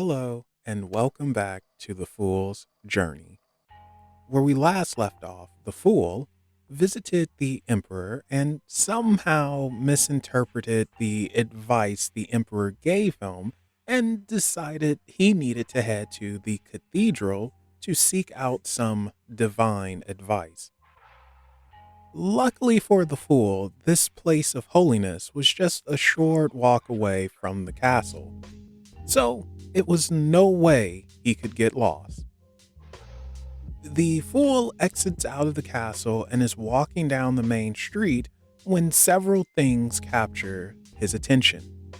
Hello, and welcome back to The Fool's Journey. Where we last left off, the Fool visited the Emperor and somehow misinterpreted the advice the Emperor gave him and decided he needed to head to the cathedral to seek out some divine advice. Luckily for the Fool, this place of holiness was just a short walk away from the castle, so it was no way he could get lost. The fool exits out of the castle and is walking down the main street when several things capture his attention.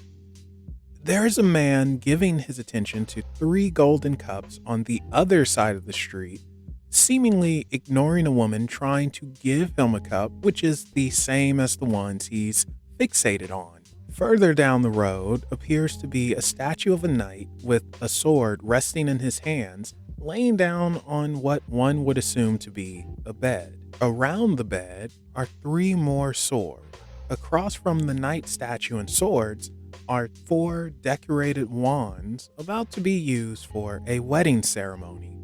There is a man giving his attention to three golden cups on the other side of the street, seemingly ignoring a woman trying to give him a cup which is the same as the ones he's fixated on. Further down the road appears to be a statue of a knight with a sword resting in his hands, laying down on what one would assume to be a bed. Around the bed are three more swords. Across from the knight statue and swords are four decorated wands about to be used for a wedding ceremony.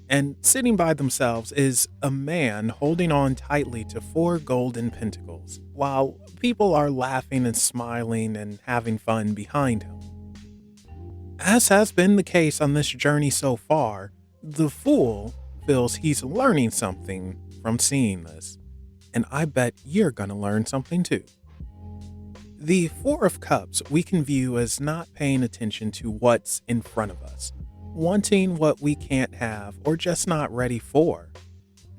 And sitting by themselves is a man holding on tightly to four golden pentacles, while people are laughing and smiling and having fun behind him. As has been the case on this journey so far, the fool feels he's learning something from seeing this, and I bet you're gonna learn something too. The Four of Cups we can view as not paying attention to what's in front of us, wanting what we can't have or just not ready for,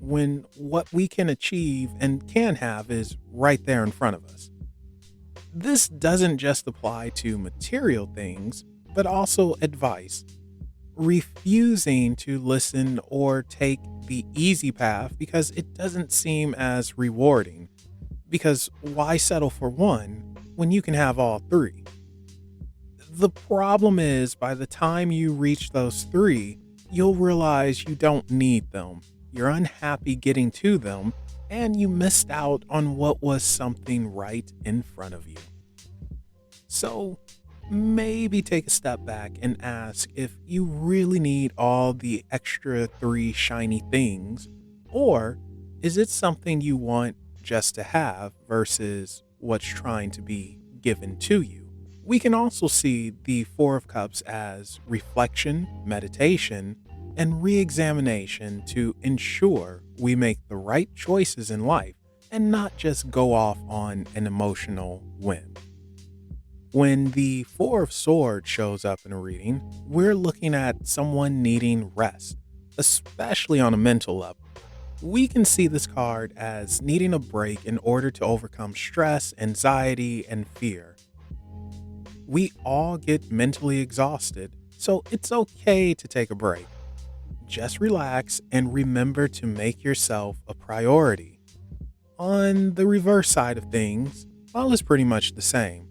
when what we can achieve and can have is right there in front of us. This doesn't just apply to material things, but also advice. Refusing to listen or take the easy path because it doesn't seem as rewarding. Because why settle for one when you can have all three? The problem is, by the time you reach those three, you'll realize you don't need them. You're unhappy getting to them, and you missed out on what was something right in front of you. So, maybe take a step back and ask if you really need all the extra three shiny things, or is it something you want just to have versus what's trying to be given to you? We can also see the Four of Cups as reflection, meditation, and re-examination to ensure we make the right choices in life and not just go off on an emotional whim. When the Four of Swords shows up in a reading, we're looking at someone needing rest, especially on a mental level. We can see this card as needing a break in order to overcome stress, anxiety, and fear. We all get mentally exhausted, so it's okay to take a break. Just relax and remember to make yourself a priority. On the reverse side of things, all is pretty much the same.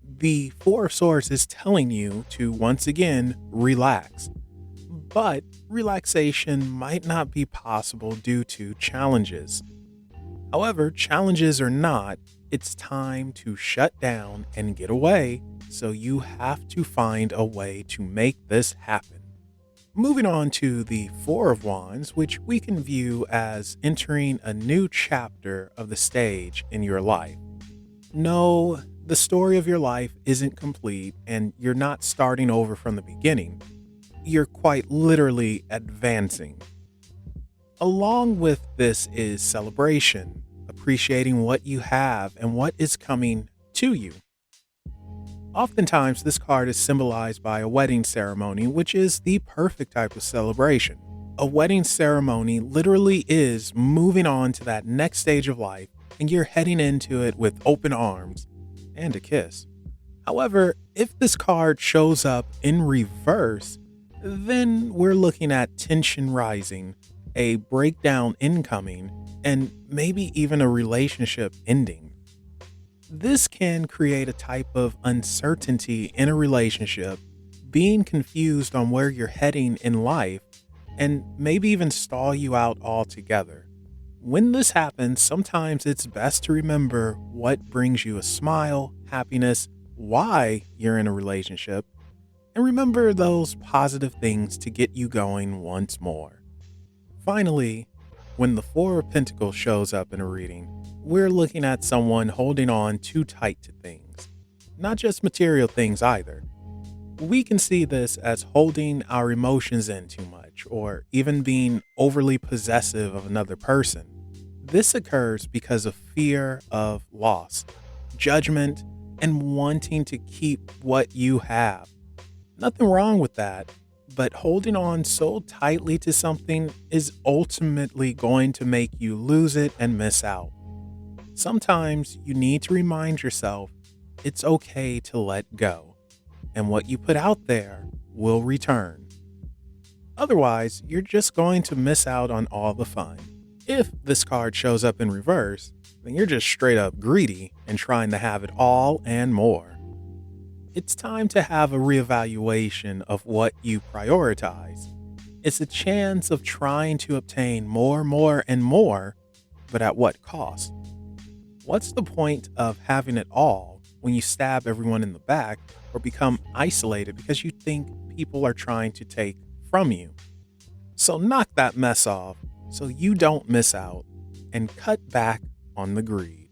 The Four of Swords is telling you to once again relax, but relaxation might not be possible due to challenges. However, challenges or not, it's time to shut down and get away, so you have to find a way to make this happen. Moving on to the Four of Wands, which we can view as entering a new chapter of the stage in your life. No, the story of your life isn't complete and you're not starting over from the beginning. You're quite literally advancing. Along with this is celebration, appreciating what you have and what is coming to you. Oftentimes, this card is symbolized by a wedding ceremony, which is the perfect type of celebration. A wedding ceremony literally is moving on to that next stage of life, and you're heading into it with open arms and a kiss. However, if this card shows up in reverse, then we're looking at tension rising, a breakdown incoming, and maybe even a relationship ending. This can create a type of uncertainty in a relationship, being confused on where you're heading in life, and maybe even stall you out altogether. When this happens, sometimes it's best to remember what brings you a smile, happiness, why you're in a relationship, and remember those positive things to get you going once more. Finally, when the Four of Pentacles shows up in a reading, we're looking at someone holding on too tight to things, not just material things either. We can see this as holding our emotions in too much, or even being overly possessive of another person. This occurs because of fear of loss, judgment, and wanting to keep what you have. Nothing wrong with that, but holding on so tightly to something is ultimately going to make you lose it and miss out. Sometimes you need to remind yourself it's okay to let go, and what you put out there will return. Otherwise, you're just going to miss out on all the fun. If this card shows up in reverse, then you're just straight up greedy and trying to have it all and more. It's time to have a reevaluation of what you prioritize. It's a chance of trying to obtain more, and more, but at what cost? What's the point of having it all when you stab everyone in the back or become isolated because you think people are trying to take from you? So knock that mess off so you don't miss out and cut back on the greed.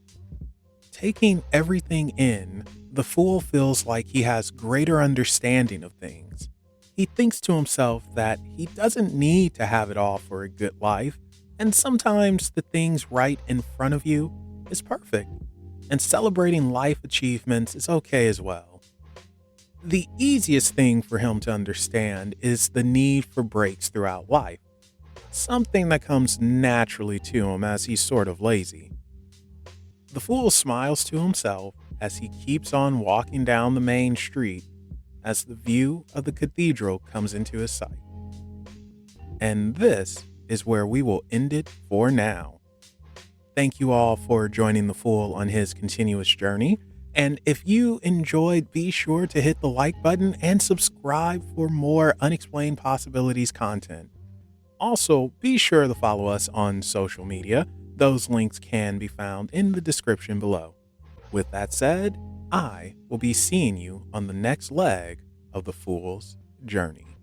Taking everything in, the Fool feels like he has greater understanding of things. He thinks to himself that he doesn't need to have it all for a good life, and sometimes the things right in front of you is perfect, and celebrating life achievements is okay as well. The easiest thing for him to understand is the need for breaks throughout life, something that comes naturally to him as he's sort of lazy. The Fool smiles to himself as he keeps on walking down the main street as the view of the cathedral comes into his sight. And this is where we will end it for now. Thank you all for joining the Fool on his continuous journey. And if you enjoyed, be sure to hit the like button and subscribe for more Unexplained Possibilities content. Also, be sure to follow us on social media. Those links can be found in the description below. With that said, I will be seeing you on the next leg of the Fool's journey.